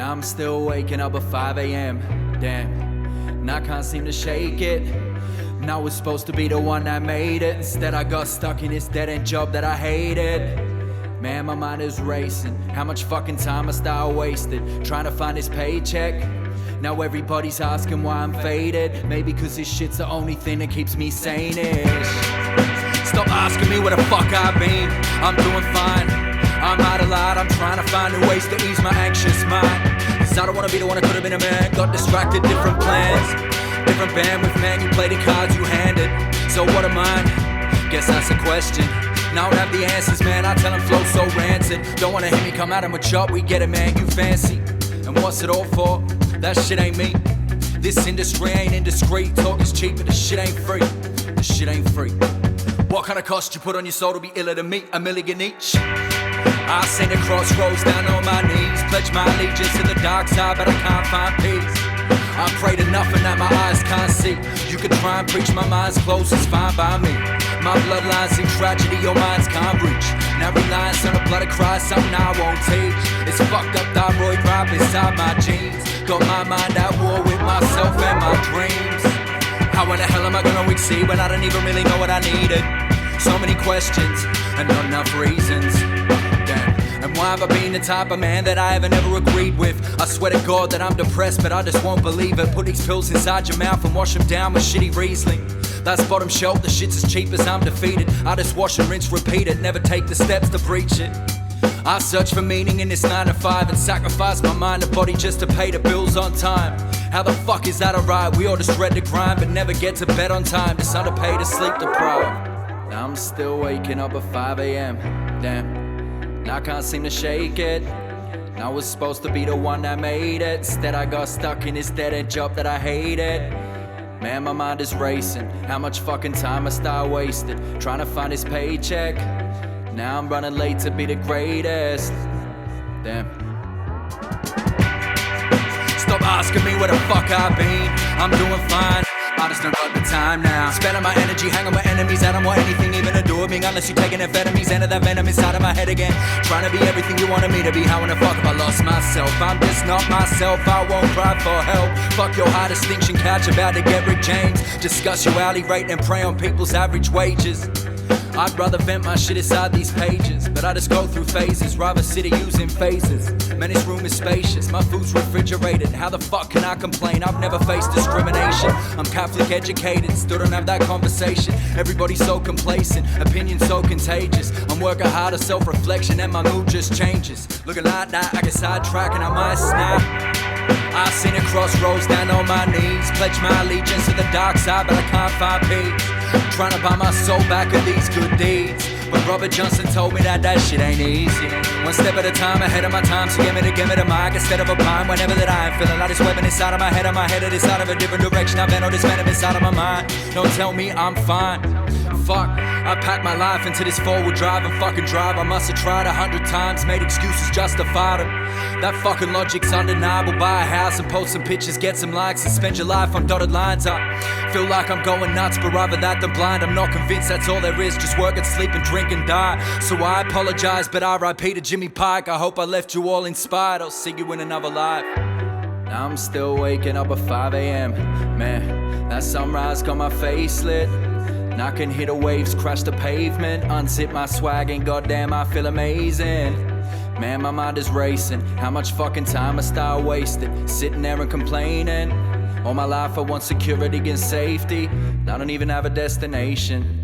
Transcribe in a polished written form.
Now I'm still waking up at 5 a.m. Damn, and I can't seem to shake it. And I was supposed to be the one that made it. Instead I got stuck in this dead-end job that I hated. Man, my mind is racing. How much fucking time must I wasted trying to find this paycheck? Now everybody's asking why I'm faded. Maybe cause this shit's the only thing that keeps me sane-ish. Stop asking me where the fuck I've been. I'm doing fine, I'm out a lot. I'm trying to find new ways to ease my anxious mind. Cause I don't wanna be the one that could've been a man. Got distracted, different plans, different bandwidth, man. You play the cards you handed. So what am I? Guess that's a question. Now I don't have the answers, man. I tell them flow so rancid. Don't wanna hear me come at him with chop. We get it, man, you fancy. And what's it all for? That shit ain't me. This industry ain't indiscreet. Talk is cheap, but this shit ain't free. This shit ain't free. What kind of cost you put on your soul to be iller than me? $1 million each. I sing the crossroads down on my knees. Pledge my allegiance to the dark side, but I can't find peace. I prayed enough and that my eyes can't see. You could try and preach, my mind's closed, it's fine by me. My bloodline's in tragedy, your minds can't reach. And every line's on a bloody cry, something I won't teach. It's fucked up thyroid ripe inside my genes. Got my mind at war with myself and my dreams. How in the hell am I gonna exceed when I don't even really know what I needed? So many questions and not enough reasons. Damn. And why have I been the type of man that I haven't ever agreed with? I swear to God that I'm depressed, but I just won't believe it. Put these pills inside your mouth and wash them down with shitty Riesling. That's bottom shelf, the shit's as cheap as I'm defeated. I just wash and rinse, repeat it, never take the steps to breach it. I search for meaning in this 9 to 5 and sacrifice my mind and body just to pay the bills on time. How the fuck is that alright? We all just dread the grind but never get to bed on time. Just underpaid and sleep deprived. Now I'm still waking up at 5 a.m. Damn, and I can't seem to shake it. And I was supposed to be the one that made it. Instead I got stuck in this dead-end job that I hated. Man, my mind is racing. How much fucking time must I wasted trying to find this paycheck? Now I'm running late to be the greatest. Damn. Stop asking me where the fuck I've been. I'm doing fine, I just don't got the time now. Spending my energy hanging with enemies. I don't want anything even to do with me unless you're taking amphetamines. Enter that venom inside of my head again. Trying to be everything you wanted me to be. How in the fuck have I lost myself? I'm just not myself, I won't cry for help. Fuck your high distinction couch about to get Rick James. Discuss your hourly rate and prey on people's average wages. I'd rather vent my shit inside these pages, but I just go through phases, rather sit here using phases. Man, this room is spacious, my food's refrigerated. How the fuck can I complain? I've never faced discrimination. I'm Catholic educated, still don't have that conversation. Everybody's so complacent, opinions so contagious. I'm working hard at self-reflection and my mood just changes. Looking like that, I get sidetracked and I might snap. I've seen the crossroads down on my knees. Pledge my allegiance to the dark side, but I can't find peace. Trying to buy my soul back of these good deeds. But Robert Johnson told me that shit ain't easy. One step at a time ahead of my time. So give me the mic instead of a pine. Whenever that I'm feeling like this weapon inside of my head. I'm headed inside of a different direction. I've been on this venom inside of my mind. Don't tell me I'm fine. Fuck, I packed my life into this forward drive and fucking drive. I must have tried 100 times, made excuses, justified them. That fucking logic's undeniable. Buy a house and post some pictures, get some likes and spend your life on dotted lines. I feel like I'm going nuts, but rather that than blind. I'm not convinced that's all there is, just work and sleep and drink and die. So I apologize, but R.I.P. to Jimmy Pike. I hope I left you all inspired. I'll see you in another life. Now I'm still waking up at 5 a.m. Man, that sunrise got my face lit. And I can hear the waves crash the pavement. Unzip my swag and goddamn I feel amazing. Man, my mind is racing. How much fucking time must I wasted sitting there and complaining? All my life I want security and safety, and I don't even have a destination.